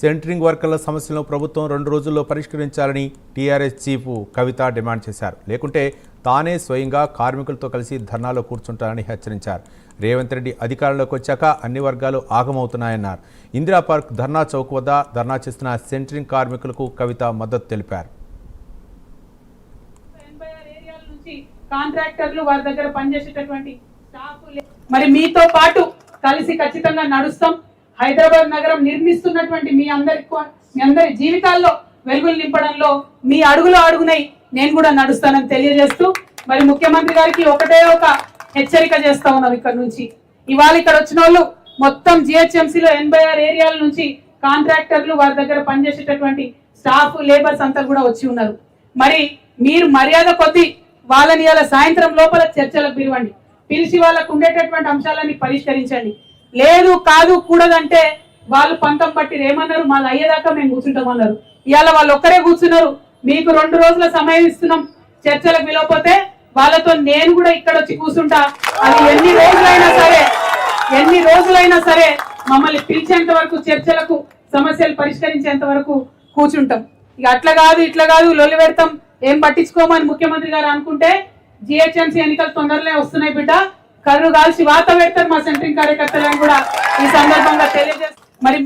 Centering వర్కర్ల సమస్యలను ప్రభుత్వం 2 రోజుల్లో పరిష్కరించాలని టీఆర్ఎస్ చీఫ్ కవిత డిమాండ్ చేశారు. లేకుంటే తానే స్వయంగా కార్మికులతో కలిసి ధర్నాలో కూర్చుంటారని హెచ్చరించారు. రేవంత్ రెడ్డి అధికారంలోకి వచ్చాక అన్ని వర్గాలు ఆగమవుతున్నాయన్నారు. ఇందిరా పార్క్ ధర్నా చౌక్ వద్ద ధర్నా చేస్తున్న సెంటరింగ్ కార్మికులకు కవిత మద్దతు తెలిపారు. కాంట్రాక్టర్లు వారి దగ్గర పనిచేసేటటువంటి స్టాఫ్ మరి మీతో పాటు కలిసి ఖచ్చితంగా నడుస్తాం. హైదరాబాద్ నగరం నిర్మిస్తున్నటువంటి మీ అందరి జీవితాల్లో వెలుగులు నింపడంలో మీ అడుగులో అడుగునై నేను కూడా నడుస్తానని తెలియజేస్తూ మరి ముఖ్యమంత్రి గారికి ఒకటే ఒక హెచ్చరిక చేస్తా ఉన్నాం. ఇక్కడ నుంచి ఇవాళ ఇక్కడ వచ్చిన వాళ్ళు మొత్తం జిహెచ్ఎంసీలో 86 ఏరియాల నుంచి కాంట్రాక్టర్లు వారి దగ్గర పనిచేసేటటువంటి స్టాఫ్ లేబర్స్ అంతా కూడా వచ్చి ఉన్నారు. మరి మీరు మర్యాద కొద్ది వాళ్ళని ఇలా సాయంత్రం లోపల చర్చలకు పిలవండి. పిలిచి వాళ్ళకు ఉండేటటువంటి అంశాలని పరిష్కరించండి. లేదు కాదు కూడదంటే వాళ్ళు పంతం పట్టి ఏమన్నారు, మాది అయ్యేదాకా మేము కూర్చుంటామన్నారు. ఇవాళ వాళ్ళు ఒక్కరే కూర్చున్నారు. మీకు 2 రోజుల సమయం ఇస్తున్నాం. చర్చలకు పిలవకపోతే వాళ్ళతో నేను కూడా ఇక్కడ వచ్చి కూర్చుంటా. అది ఎన్ని రోజులైనా సరే మమ్మల్ని పిలిచేంత వరకు చర్చలకు సమస్యలు పరిష్కరించేంత వరకు కూర్చుంటాం. ఇక అట్లా కాదు ఇట్లా కాదు లొల్లి పెడతాం ఏం పట్టించుకోమని ముఖ్యమంత్రి గారు అనుకుంటే జిహెచ్ఎంసీ ఎన్నికలు తొందరలో వస్తున్నాయి బిడ్డ, కర్రు కాల్చి వాత పెడతారు మా సెంట్రింగ్ కార్యకర్తలను కూడా ఈ సందర్భంగా తెలియజేస్తారు. మరి